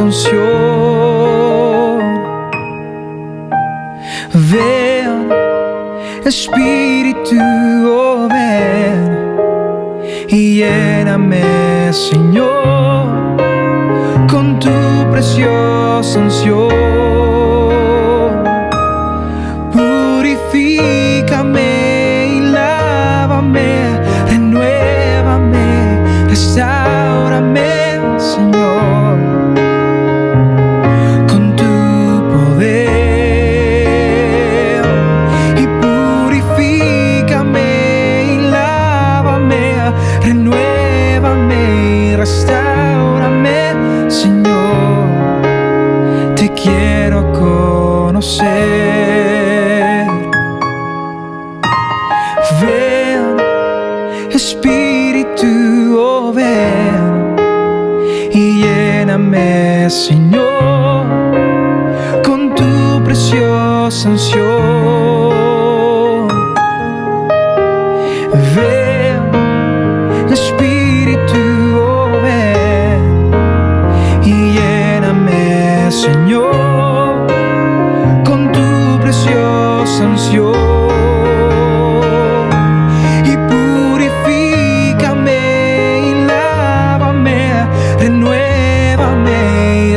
unción. Ven, Espíritu, oh ven y lléname, Señor, con tu preciosa unción. Purifícame y lávame, renuévame, restáurame, Señor, con tu poder. Y purifícame y lávame, renuévame y restáurame, Señor. Te quiero conocer. Ven, Espíritu, oh ven y lléname, Señor, con tu preciosa unción. Ven, Espíritu, oh ven y lléname, Señor, con tu preciosa unción.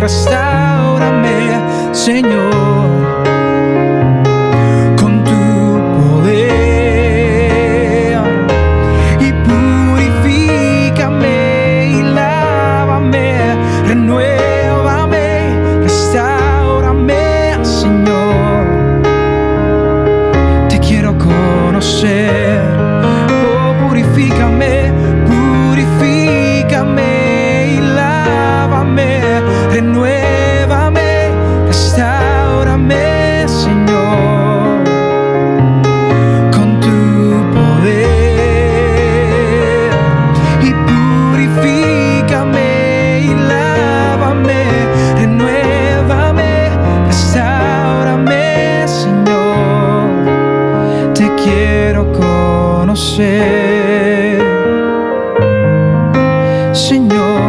Restáurame, Señor, con tu poder. Y purifícame y lávame, renuévame, restáurame, Señor. Te quiero conocer. Oh, purifícame, purifícame y lávame, renuévame, restáurame, Señor, con tu poder. Y purifícame y lávame, renuévame, restáurame, Señor. Te quiero conocer, Señor.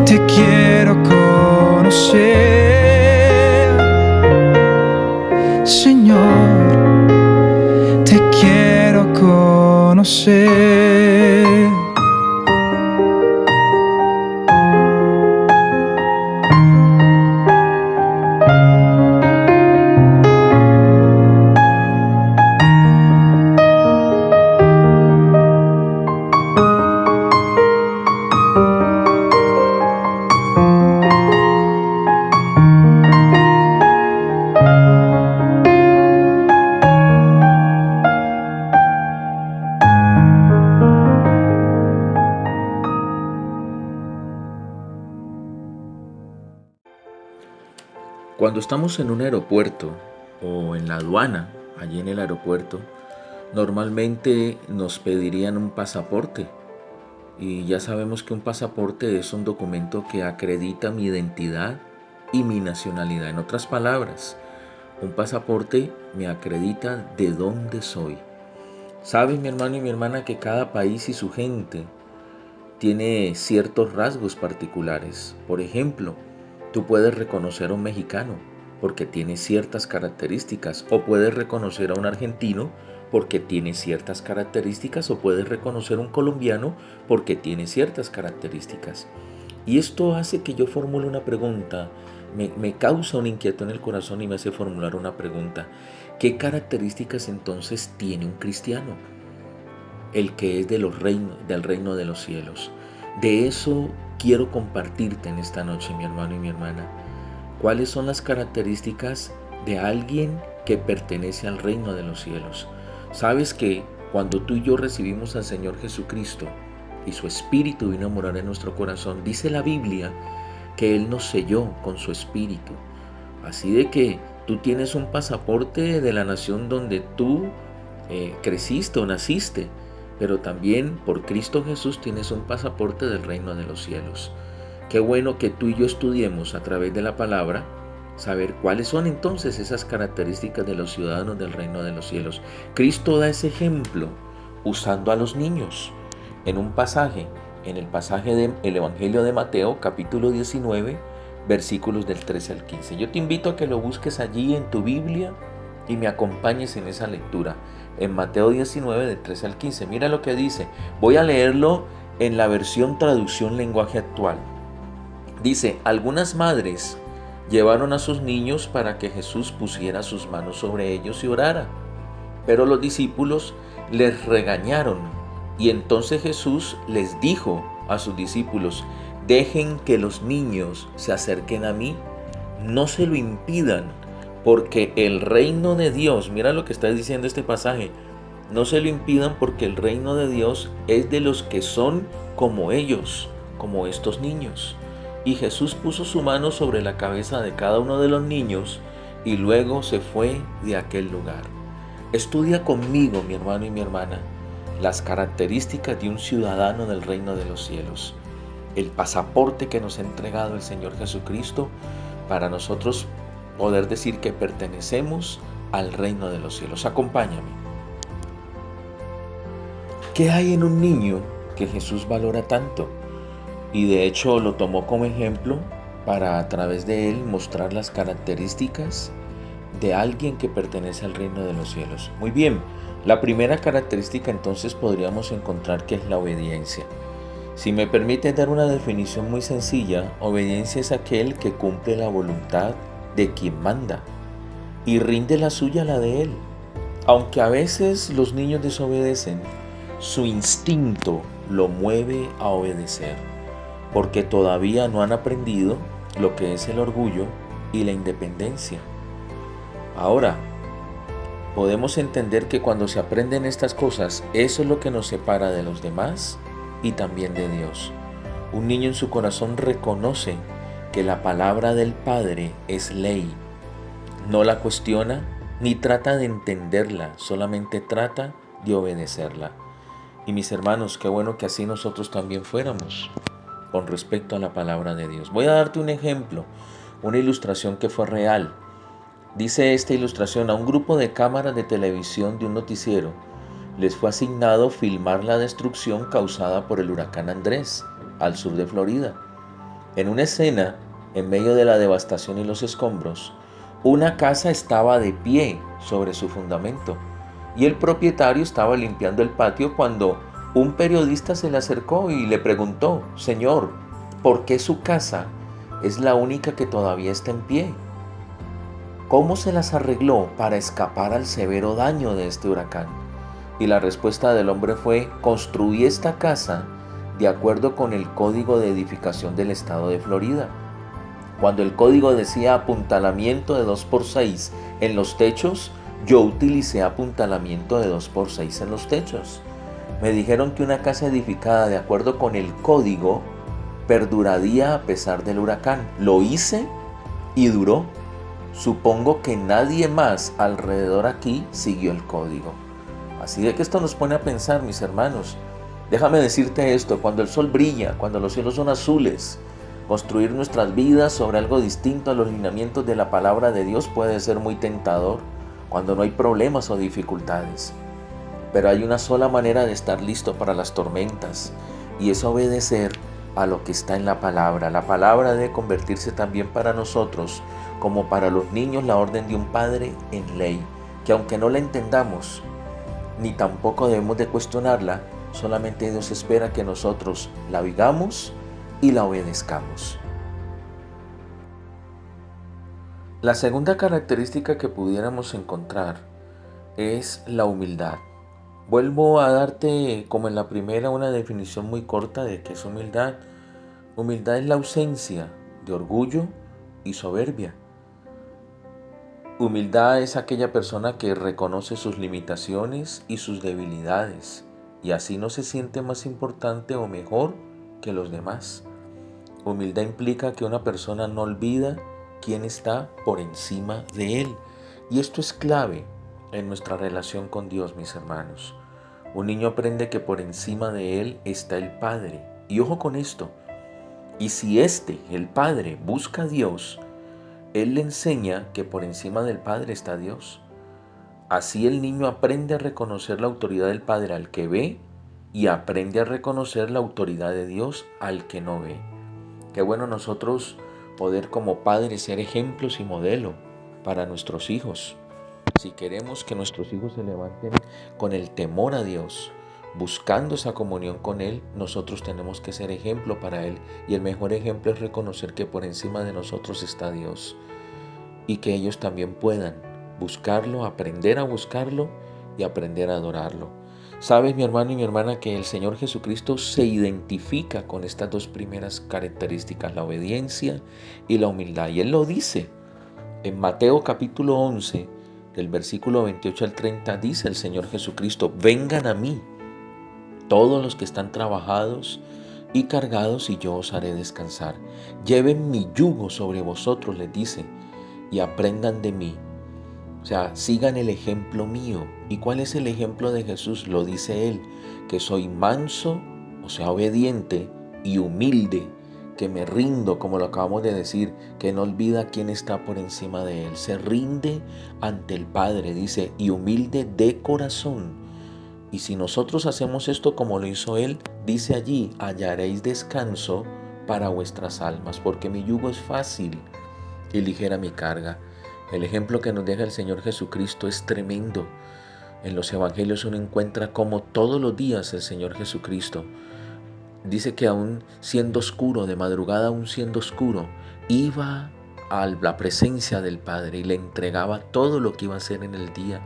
Te quiero conocer, Señor, te quiero conocer. Cuando estamos en un aeropuerto o en la aduana, allí en el aeropuerto, normalmente nos pedirían un pasaporte. Y ya sabemos que un pasaporte es un documento que acredita mi identidad y mi nacionalidad. En otras palabras, un pasaporte me acredita de dónde soy. Sabes, mi hermano y mi hermana, que cada país y su gente tiene ciertos rasgos particulares. Por ejemplo, tú puedes reconocer a un mexicano porque tiene ciertas características, o puedes reconocer a un argentino porque tiene ciertas características, o puedes reconocer a un colombiano porque tiene ciertas características. Y esto hace que yo formule una pregunta, me causa una inquietud en el corazón y me hace formular una pregunta. ¿Qué características entonces tiene un cristiano? El que es del reino de los cielos. De eso quiero compartirte en esta noche, mi hermano y mi hermana. ¿Cuáles son las características de alguien que pertenece al reino de los cielos? Sabes que cuando tú y yo recibimos al Señor Jesucristo y su Espíritu vino a morar en nuestro corazón, dice la Biblia que Él nos selló con su Espíritu. Así de que tú tienes un pasaporte de la nación donde tú creciste o naciste, pero también por Cristo Jesús tienes un pasaporte del reino de los cielos. Qué bueno que tú y yo estudiemos a través de la palabra, saber cuáles son entonces esas características de los ciudadanos del reino de los cielos. Cristo da ese ejemplo usando a los niños en un pasaje en el pasaje del Evangelio de Mateo, capítulo 19, versículos del 13 al 15. Yo te invito a que lo busques allí en tu Biblia y me acompañes en esa lectura. En Mateo 19, del 13 al 15. Mira lo que dice. Voy a leerlo en la versión traducción lenguaje actual. Dice, algunas madres llevaron a sus niños para que Jesús pusiera sus manos sobre ellos y orara. Pero los discípulos les regañaron. Y entonces Jesús les dijo a sus discípulos, dejen que los niños se acerquen a mí, no se lo impidan, porque el reino de Dios, mira lo que está diciendo este pasaje, no se lo impidan porque el reino de Dios es de los que son como ellos, como estos niños. Y Jesús puso su mano sobre la cabeza de cada uno de los niños y luego se fue de aquel lugar. Estudia conmigo, mi hermano y mi hermana, las características de un ciudadano del reino de los cielos. El pasaporte que nos ha entregado el Señor Jesucristo para nosotros poder decir que pertenecemos al reino de los cielos. Acompáñame. ¿Qué hay en un niño que Jesús valora tanto? Y de hecho lo tomó como ejemplo para a través de él mostrar las características de alguien que pertenece al reino de los cielos. Muy bien, la primera característica entonces podríamos encontrar que es la obediencia. Si me permite dar una definición muy sencilla, obediencia es aquel que cumple la voluntad de quien manda y rinde la suya a la de él. Aunque a veces los niños desobedecen, su instinto lo mueve a obedecer, porque todavía no han aprendido lo que es el orgullo y la independencia. Ahora, podemos entender que cuando se aprenden estas cosas, eso es lo que nos separa de los demás y también de Dios. Un niño en su corazón reconoce que la palabra del Padre es ley. No la cuestiona ni trata de entenderla, solamente trata de obedecerla. Y mis hermanos, qué bueno que así nosotros también fuéramos con respecto a la palabra de Dios. Voy a darte un ejemplo, una ilustración que fue real. Dice esta ilustración, a un grupo de cámaras de televisión de un noticiero les fue asignado filmar la destrucción causada por el huracán Andrés al sur de Florida. En una escena, en medio de la devastación y los escombros, una casa estaba de pie sobre su fundamento y el propietario estaba limpiando el patio cuando un periodista se le acercó y le preguntó, Señor, ¿por qué su casa es la única que todavía está en pie? ¿Cómo se las arregló para escapar al severo daño de este huracán? Y la respuesta del hombre fue, construí esta casa de acuerdo con el código de edificación del estado de Florida. Cuando el código decía apuntalamiento de 2x6 en los techos, yo utilicé apuntalamiento de 2x6 en los techos. Me dijeron que una casa edificada de acuerdo con el código perduraría a pesar del huracán. Lo hice y duró. Supongo que nadie más alrededor aquí siguió el código. Así de que esto nos pone a pensar, mis hermanos. Déjame decirte esto, cuando el sol brilla, cuando los cielos son azules, construir nuestras vidas sobre algo distinto a los lineamientos de la palabra de Dios puede ser muy tentador cuando no hay problemas o dificultades. Pero hay una sola manera de estar listo para las tormentas y es obedecer a lo que está en la palabra. La palabra debe convertirse también para nosotros, como para los niños, la orden de un padre en ley, que aunque no la entendamos, ni tampoco debemos de cuestionarla, solamente Dios espera que nosotros la vivamos y la obedezcamos. La segunda característica que pudiéramos encontrar es la humildad. Vuelvo a darte, como en la primera, una definición muy corta de qué es humildad. Humildad es la ausencia de orgullo y soberbia. Humildad es aquella persona que reconoce sus limitaciones y sus debilidades y así no se siente más importante o mejor que los demás. Humildad implica que una persona no olvida quién está por encima de él. Y esto es clave en nuestra relación con Dios, mis hermanos. Un niño aprende que por encima de él está el Padre. Y ojo con esto. Y si el Padre, busca a Dios, él le enseña que por encima del Padre está Dios. Así el niño aprende a reconocer la autoridad del Padre al que ve y aprende a reconocer la autoridad de Dios al que no ve. Qué bueno nosotros poder como padres ser ejemplos y modelo para nuestros hijos. Si queremos que nuestros hijos se levanten con el temor a Dios, buscando esa comunión con Él, nosotros tenemos que ser ejemplo para Él. Y el mejor ejemplo es reconocer que por encima de nosotros está Dios y que ellos también puedan buscarlo, aprender a buscarlo y aprender a adorarlo. Sabes, mi hermano y mi hermana, que el Señor Jesucristo se identifica con estas dos primeras características, la obediencia y la humildad. Y Él lo dice en Mateo capítulo 11, del versículo 28 al 30, dice el Señor Jesucristo: vengan a mí todos los que están trabajados y cargados, y yo os haré descansar. Lleven mi yugo sobre vosotros, les dice, y aprendan de mí. O sea, sigan el ejemplo mío. ¿Y cuál es el ejemplo de Jesús? Lo dice Él, que soy manso, o sea, obediente y humilde, que me rindo, como lo acabamos de decir, que no olvida quién está por encima de Él. Se rinde ante el Padre, dice, y humilde de corazón. Y si nosotros hacemos esto como lo hizo Él, dice allí, hallaréis descanso para vuestras almas, porque mi yugo es fácil y ligera mi carga. El ejemplo que nos deja el Señor Jesucristo es tremendo. En los evangelios uno encuentra cómo todos los días el Señor Jesucristo dice que aún siendo oscuro, de madrugada aún siendo oscuro, iba a la presencia del Padre y le entregaba todo lo que iba a hacer en el día.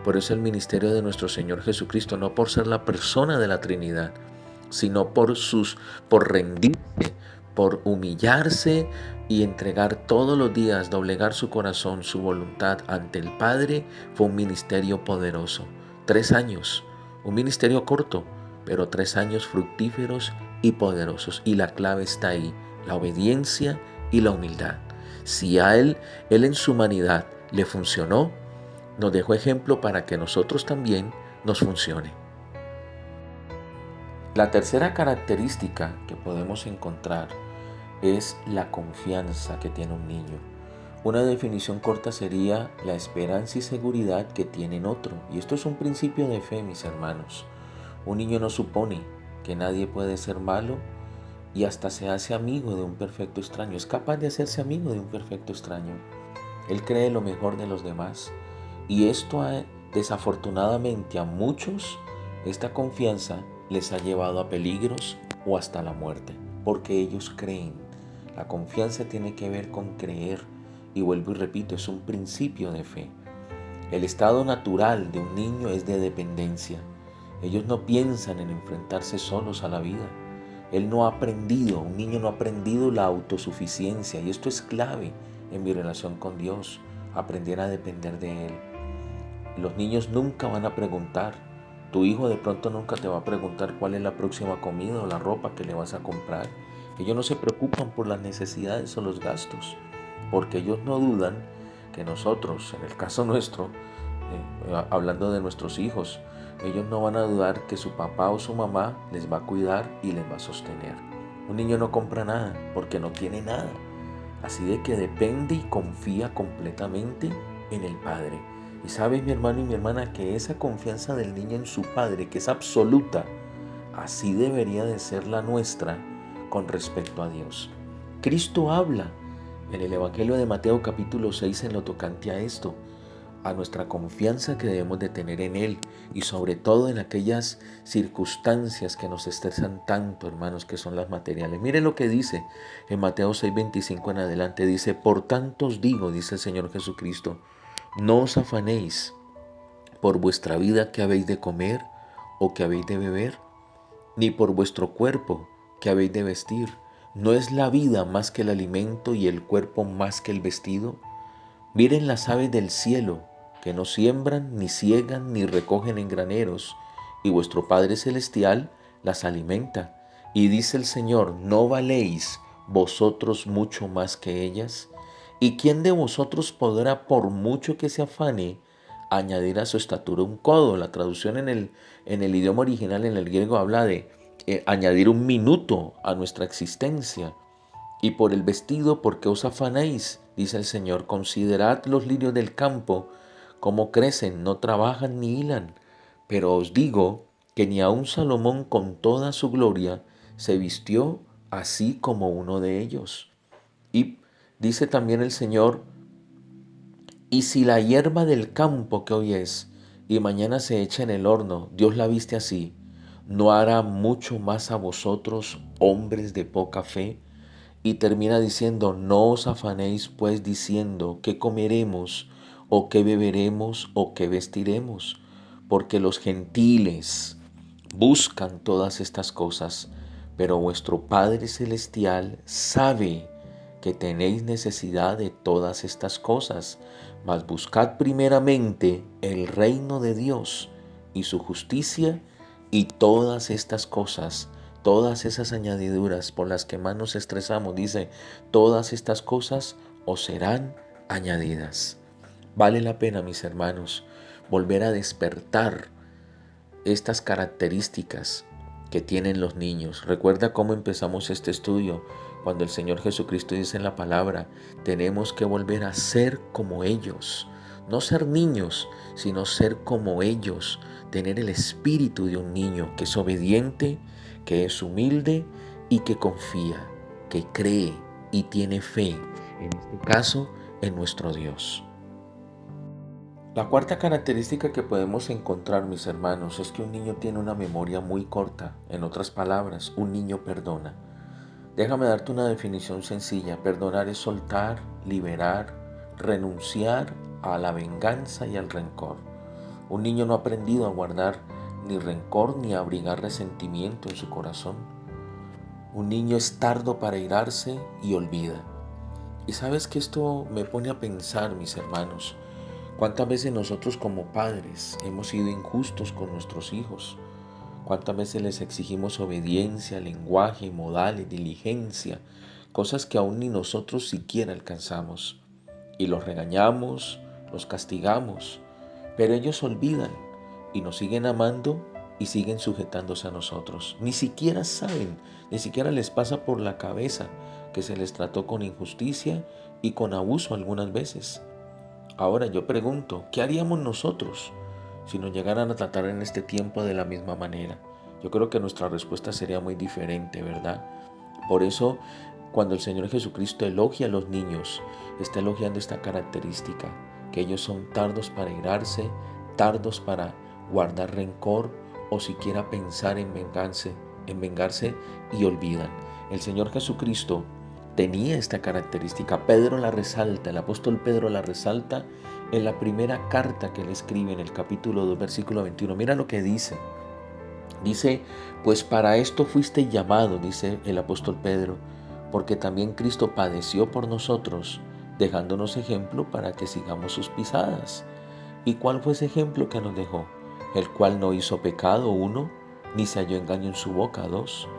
Por eso el ministerio de nuestro Señor Jesucristo, no por ser la persona de la Trinidad, sino por rendirse, por humillarse y entregar todos los días, doblegar su corazón, su voluntad ante el Padre, fue un ministerio poderoso. 3 años, un ministerio corto, pero 3 años fructíferos y poderosos. Y la clave está ahí, la obediencia y la humildad. Si a él en su humanidad le funcionó, nos dejó ejemplo para que nosotros también nos funcione. La tercera característica que podemos encontrar es la confianza que tiene un niño. Una definición corta sería la esperanza y seguridad que tiene en otro. Y esto es un principio de fe, mis hermanos. Un niño no supone que nadie puede ser malo y hasta se hace amigo de un perfecto extraño. Es capaz de hacerse amigo de un perfecto extraño. Él cree lo mejor de los demás. Y esto desafortunadamente a muchos, esta confianza les ha llevado a peligros o hasta la muerte, porque ellos creen. La confianza tiene que ver con creer, y vuelvo y repito, es un principio de fe. El estado natural de un niño es de dependencia. Ellos no piensan en enfrentarse solos a la vida. Un niño no ha aprendido la autosuficiencia, y esto es clave en mi relación con Dios, aprender a depender de Él. Los niños nunca van a preguntar, tu hijo de pronto nunca te va a preguntar cuál es la próxima comida o la ropa que le vas a comprar. Ellos no se preocupan por las necesidades o los gastos, porque ellos no dudan que nosotros, en el caso nuestro, hablando de nuestros hijos, ellos no van a dudar que su papá o su mamá les va a cuidar y les va a sostener. Un niño no compra nada porque no tiene nada, así de que depende y confía completamente en el Padre. Y sabes, mi hermano y mi hermana, que esa confianza del niño en su Padre, que es absoluta, así debería de ser la nuestra con respecto a Dios. Cristo habla en el Evangelio de Mateo capítulo 6 en lo tocante a esto, a nuestra confianza que debemos de tener en Él, y sobre todo en aquellas circunstancias que nos estresan tanto, hermanos, que son las materiales. Mire lo que dice en Mateo 6:25 en adelante, dice: por tanto os digo, dice el Señor Jesucristo, no os afanéis por vuestra vida que habéis de comer o que habéis de beber, ni por vuestro cuerpo que habéis de vestir. ¿No es la vida más que el alimento y el cuerpo más que el vestido? Miren las aves del cielo, que no siembran, ni siegan, ni recogen en graneros, y vuestro Padre Celestial las alimenta. Y dice el Señor: ¿no valéis vosotros mucho más que ellas? ¿Y quién de vosotros podrá, por mucho que se afane, añadir a su estatura un codo? La traducción en el idioma original, en el griego, habla de añadir un minuto a nuestra existencia. Y por el vestido, ¿por qué os afanáis? Dice el Señor: considerad los lirios del campo, cómo crecen, no trabajan ni hilan. Pero os digo que ni aun Salomón con toda su gloria se vistió así como uno de ellos. Y dice también el Señor, y si la hierba del campo que hoy es y mañana se echa en el horno, Dios la viste así, ¿no hará mucho más a vosotros, hombres de poca fe? Y termina diciendo, no os afanéis pues diciendo qué comeremos o qué beberemos o qué vestiremos, porque los gentiles buscan todas estas cosas, pero vuestro Padre Celestial sabe que tenéis necesidad de todas estas cosas, mas buscad primeramente el reino de Dios y su justicia, y todas estas cosas, todas esas añadiduras por las que más nos estresamos, dice, todas estas cosas os serán añadidas. Vale la pena, mis hermanos, volver a despertar estas características que tienen los niños. Recuerda cómo empezamos este estudio, cuando el Señor Jesucristo dice en la palabra, tenemos que volver a ser como ellos. No ser niños, sino ser como ellos. Tener el espíritu de un niño que es obediente, que es humilde y que confía, que cree y tiene fe, en este caso, en nuestro Dios. La cuarta característica que podemos encontrar, mis hermanos, es que un niño tiene una memoria muy corta. En otras palabras, un niño perdona. Déjame darte una definición sencilla. Perdonar es soltar, liberar, renunciar a la venganza y al rencor. Un niño no ha aprendido a guardar ni rencor ni a abrigar resentimiento en su corazón. Un niño es tardo para irarse y olvida. Y sabes que esto me pone a pensar, mis hermanos, ¿cuántas veces nosotros como padres hemos sido injustos con nuestros hijos? ¿Cuántas veces les exigimos obediencia, lenguaje, modales, diligencia? Cosas que aún ni nosotros siquiera alcanzamos. Y los regañamos, los castigamos, pero ellos olvidan y nos siguen amando y siguen sujetándose a nosotros. Ni siquiera saben, ni siquiera les pasa por la cabeza que se les trató con injusticia y con abuso algunas veces. Ahora yo pregunto, ¿qué haríamos nosotros si nos llegaran a tratar en este tiempo de la misma manera? Yo creo que nuestra respuesta sería muy diferente, ¿verdad? Por eso, cuando el Señor Jesucristo elogia a los niños, está elogiando esta característica, que ellos son tardos para irarse, tardos para guardar rencor o siquiera pensar en vengarse y olvidan. El Señor Jesucristo tenía esta característica. Pedro la resalta, el apóstol Pedro la resalta en la primera carta que le escribe en el capítulo 2, versículo 21. Mira lo que dice. Dice, pues para esto fuiste llamado, dice el apóstol Pedro, porque también Cristo padeció por nosotros, dejándonos ejemplo para que sigamos sus pisadas. ¿Y cuál fue ese ejemplo que nos dejó? El cual no hizo pecado, 1, ni se halló engaño en su boca, 2,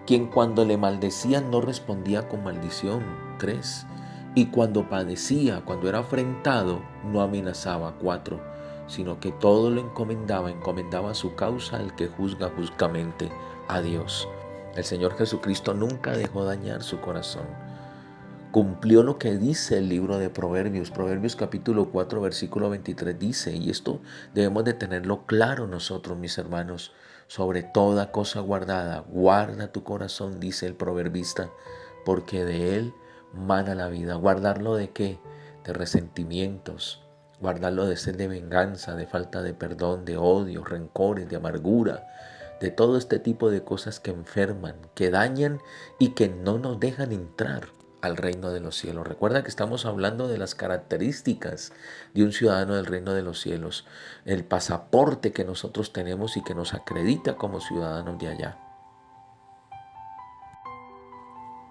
quien cuando le maldecían no respondía con maldición, 3, y cuando padecía, cuando era afrentado, no amenazaba, 4, sino que todo lo encomendaba su causa al que juzga justamente, a Dios. El Señor Jesucristo nunca dejó dañar su corazón. Cumplió lo que dice el libro de Proverbios. Proverbios capítulo 4, versículo 23 dice, y esto debemos de tenerlo claro nosotros, mis hermanos, sobre toda cosa guardada, guarda tu corazón, dice el proverbista, porque de él mana la vida. ¿Guardarlo de qué? De resentimientos, guardarlo de sed de venganza, de falta de perdón, de odio, rencores, de amargura, de todo este tipo de cosas que enferman, que dañan y que no nos dejan entrar al reino de los cielos. Recuerda que estamos hablando de las características de un ciudadano del reino de los cielos, el pasaporte que nosotros tenemos y que nos acredita como ciudadanos de allá.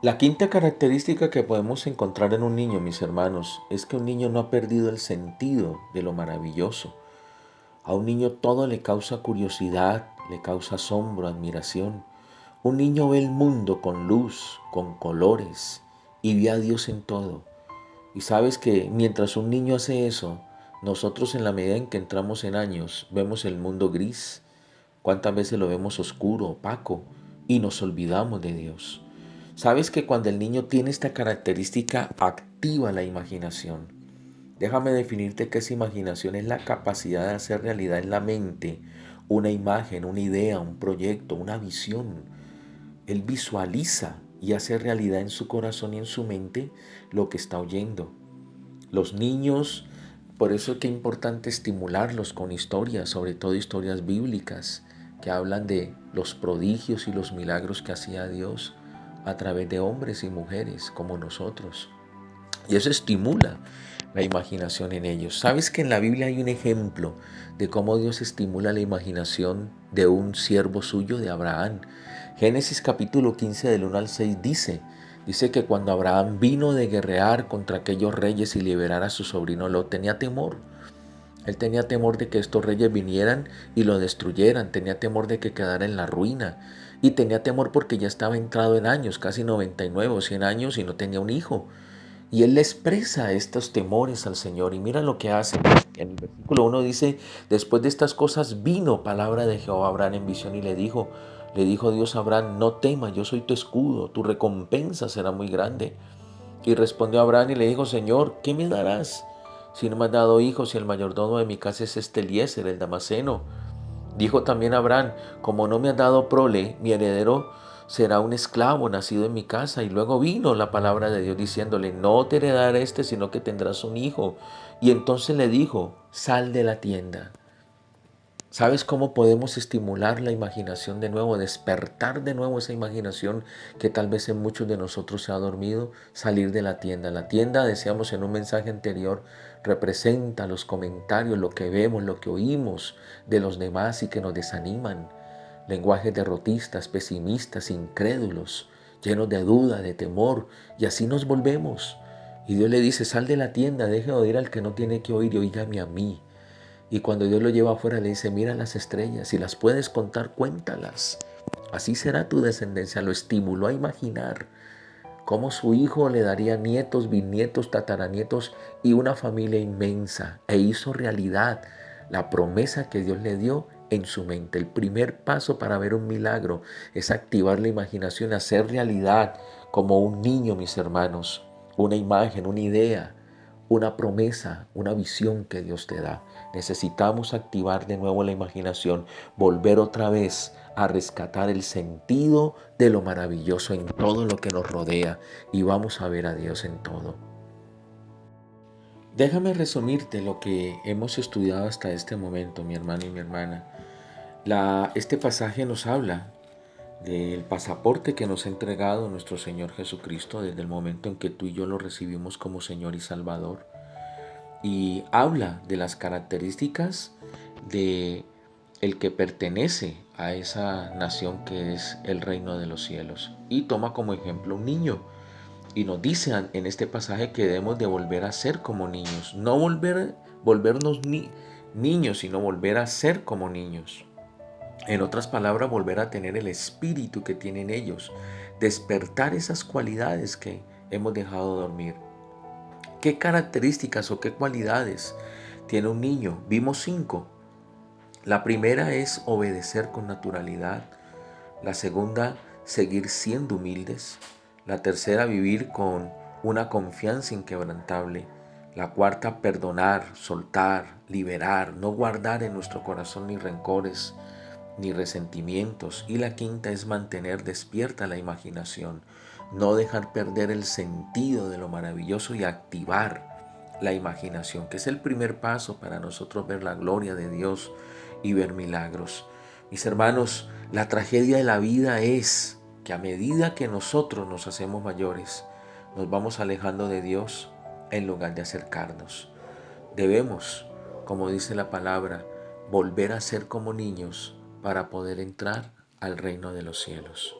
La quinta característica que podemos encontrar en un niño, mis hermanos, es que un niño no ha perdido el sentido de lo maravilloso. A un niño todo le causa curiosidad, le causa asombro, admiración. Un niño ve el mundo con luz, con colores, y ve a Dios en todo. Y sabes que mientras un niño hace eso, nosotros en la medida en que entramos en años, vemos el mundo gris. ¿Cuántas veces lo vemos oscuro, opaco, y nos olvidamos de Dios? Sabes que cuando el niño tiene esta característica, activa la imaginación. Déjame definirte qué es imaginación. Es la capacidad de hacer realidad en la mente una imagen, una idea, un proyecto, una visión. Él visualiza y hace realidad en su corazón y en su mente lo que está oyendo. Los niños, por eso es que es importante estimularlos con historias, sobre todo historias bíblicas, que hablan de los prodigios y los milagros que hacía Dios a través de hombres y mujeres como nosotros. Y eso estimula la imaginación en ellos. ¿Sabes que en la Biblia hay un ejemplo de cómo Dios estimula la imaginación de un siervo suyo, de Abraham? Génesis capítulo 15 del 1 al 6 dice que cuando Abraham vino de guerrear contra aquellos reyes y liberar a su sobrino Lot, tenía temor. Él tenía temor de que estos reyes vinieran y lo destruyeran, tenía temor de que quedara en la ruina y tenía temor porque ya estaba entrado en años, casi 99 o 100 años y no tenía un hijo. Y él le expresa estos temores al Señor y mira lo que hace. En el versículo 1 dice, después de estas cosas vino palabra de Jehová a Abraham en visión y le dijo Dios a Abraham, no temas, yo soy tu escudo, tu recompensa será muy grande. Y respondió Abraham y le dijo, Señor, ¿qué me darás si no me has dado hijos y el mayordomo de mi casa es Eliezer, el Damaseno? Dijo también Abraham, como no me has dado prole, mi heredero será un esclavo nacido en mi casa. Y luego vino la palabra de Dios diciéndole, no te heredará sino que tendrás un hijo. Y entonces le dijo, sal de la tienda. ¿Sabes cómo podemos estimular la imaginación de nuevo, despertar de nuevo esa imaginación que tal vez en muchos de nosotros se ha dormido? Salir de la tienda. La tienda, decíamos en un mensaje anterior, representa los comentarios, lo que vemos, lo que oímos de los demás y que nos desaniman. Lenguajes derrotistas, pesimistas, incrédulos, llenos de duda, de temor, y así nos volvemos. Y Dios le dice, sal de la tienda, deje de oír al que no tiene que oír y oígame a mí. Y cuando Dios lo lleva afuera le dice, mira las estrellas, si las puedes contar, cuéntalas. Así será tu descendencia. Lo estimuló a imaginar cómo su hijo le daría nietos, bisnietos, tataranietos y una familia inmensa. E hizo realidad la promesa que Dios le dio en su mente. El primer paso para ver un milagro es activar la imaginación, hacer realidad como un niño, mis hermanos, una imagen, una idea, una promesa, una visión que Dios te da. Necesitamos activar de nuevo la imaginación, volver otra vez a rescatar el sentido de lo maravilloso en todo lo que nos rodea y vamos a ver a Dios en todo. Déjame resumirte lo que hemos estudiado hasta este momento, mi hermano y mi hermana. Este pasaje nos habla del pasaporte que nos ha entregado nuestro Señor Jesucristo desde el momento en que tú y yo lo recibimos como Señor y Salvador. Y habla de las características de el que pertenece a esa nación que es el reino de los cielos. Y toma como ejemplo un niño. Y nos dice en este pasaje que debemos de volver a ser como niños. No volvernos niños, sino volver a ser como niños. En otras palabras, volver a tener el espíritu que tienen ellos. Despertar esas cualidades que hemos dejado dormir. ¿Qué características o qué cualidades tiene un niño? Vimos 5. La primera es obedecer con naturalidad. La segunda, seguir siendo humildes. La tercera, vivir con una confianza inquebrantable. La cuarta, perdonar, soltar, liberar, no guardar en nuestro corazón ni rencores ni resentimientos. Y la quinta es mantener despierta la imaginación, no dejar perder el sentido de lo maravilloso y activar la imaginación, que es el primer paso para nosotros ver la gloria de Dios y ver milagros. Mis hermanos, la tragedia de la vida es que a medida que nosotros nos hacemos mayores, nos vamos alejando de Dios en lugar de acercarnos. Debemos, como dice la palabra, volver a ser como niños para poder entrar al reino de los cielos.